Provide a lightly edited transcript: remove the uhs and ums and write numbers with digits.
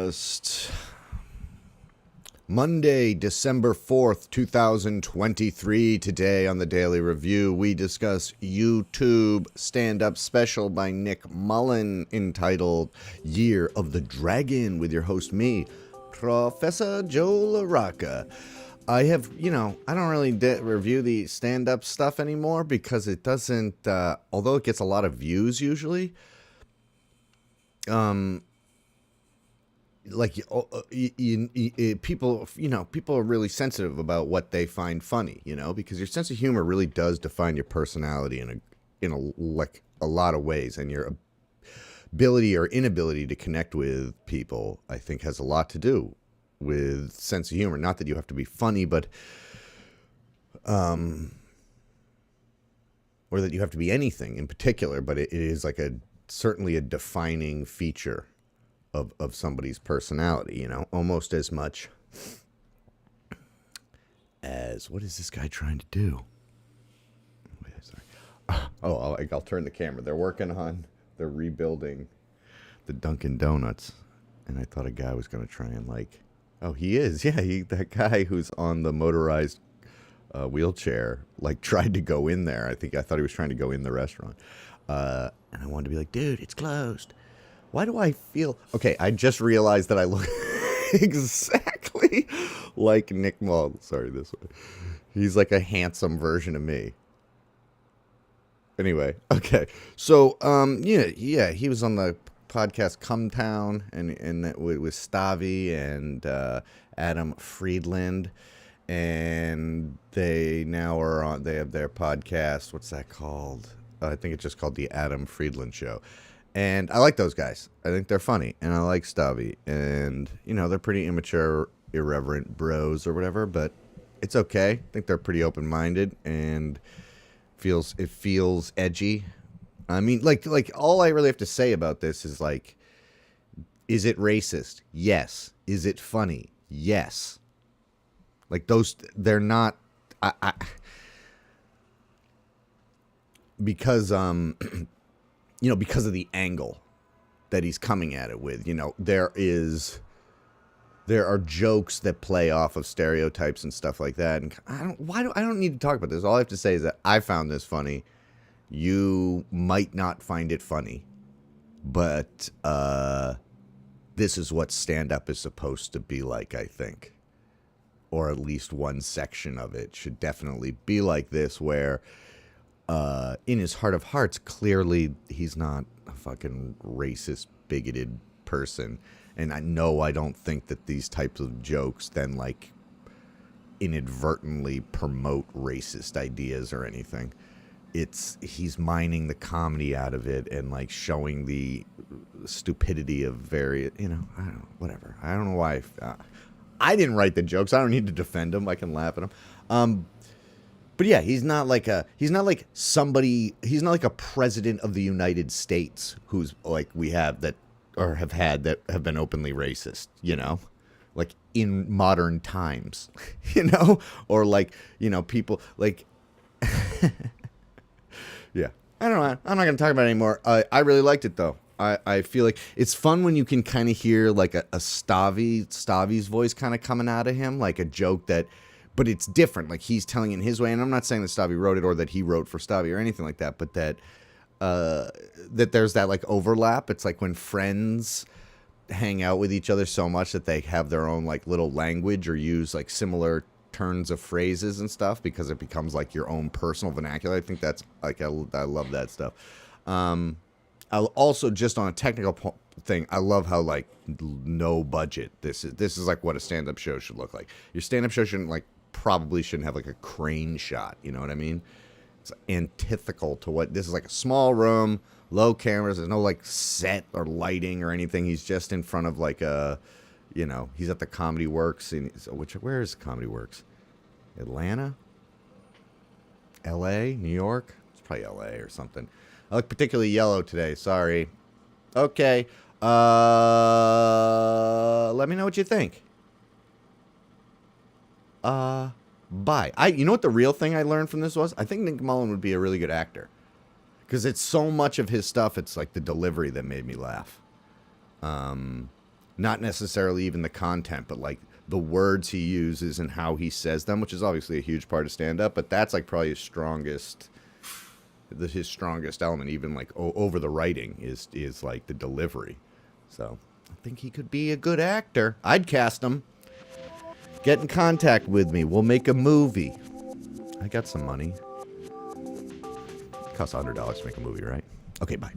just Monday, December 4th, 2023. Today on the Daily Review, we discuss YouTube stand-up special by Nick Mullen entitled Year of the Dragon with your host, me, Professor Joe LaRocca. I have, I don't really review the stand-up stuff anymore because it doesn't, although it gets a lot of views usually, people are really sensitive about what they find funny, because your sense of humor really does define your personality in a lot of ways, and your ability or inability to connect with people, I think, has a lot to do with sense of humor. Not that you have to be funny, but or that you have to be anything in particular, but it is like certainly a defining feature of somebody's personality, almost as much as, what is this guy trying to do? Wait, sorry. I'll turn the camera. They're rebuilding the Dunkin' Donuts, and I thought a guy was going to try and he is. Yeah, that guy who's on the motorized wheelchair, tried to go in there. I thought he was trying to go in the restaurant. And I wanted to be like, dude, it's closed. Why do I feel... Okay, I just realized that I look exactly like Nick Mullen. Sorry, this way. He's like a handsome version of me. Anyway, okay. So, yeah, he was on the podcast Come Town and that with Stavi and Adam Friedland. And they have their podcast. What's that called? I think it's just called The Adam Friedland Show. And I like those guys. I think they're funny. And I like Stavi. And, they're pretty immature, irreverent bros or whatever. But it's okay. I think they're pretty open-minded. And it feels edgy. I mean, all I really have to say about this is, is it racist? Yes. Is it funny? Yes. They're not... Because, because of the angle that he's coming at it with, there are jokes that play off of stereotypes and stuff like that. And I don't need to talk about this. All I have to say is that I found this funny. You might not find it funny, but this is what stand-up is supposed to be like, I think. Or at least one section of it should definitely be like this, where in his heart of hearts, clearly he's not a fucking racist, bigoted person. And I don't think that these types of jokes then inadvertently promote racist ideas or anything. He's mining the comedy out of it and showing the stupidity of various, whatever. I don't know why. I didn't write the jokes. I don't need to defend him. I can laugh at him. But yeah, he's not like a president of the United States who's we have that or have had that have been openly racist, in modern times, or people yeah. I don't know. I'm not going to talk about it anymore. I really liked it though. I feel like it's fun when you can kind of hear a Stavi's voice kind of coming out of him, like a joke that, but it's different. He's telling it in his way, and I'm not saying that Stavi wrote it or that he wrote for Stavi or anything like that, but that there's that overlap. It's like when friends hang out with each other so much that they have their own little language or use similar turns of phrases and stuff because it becomes your own personal vernacular. I think that's I love that stuff. I'll also, just on a technical thing, I love how no budget this is what a stand-up show should look like. Your stand-up show probably shouldn't have a crane shot, you know what I mean? It's antithetical to what this is. A small room, low cameras, there's no set or lighting or anything. He's just in front of he's at the Comedy Works where is Comedy Works? Atlanta? LA? New York? It's probably LA or something. I look particularly yellow today. Sorry. Okay. Let me know what you think. Bye. You know what the real thing I learned from this was? I think Nick Mullen would be a really good actor. Because it's so much of his stuff, it's the delivery that made me laugh. Not necessarily even the content, but like the words he uses and how he says them, which is obviously a huge part of stand-up, but that's like probably his strongest element. Even like over the writing is like the delivery. So I think he could be a good actor. I'd cast him. Get in contact with me. We'll make a movie. I got some money. Costs $100 to make a movie, right? Okay, bye.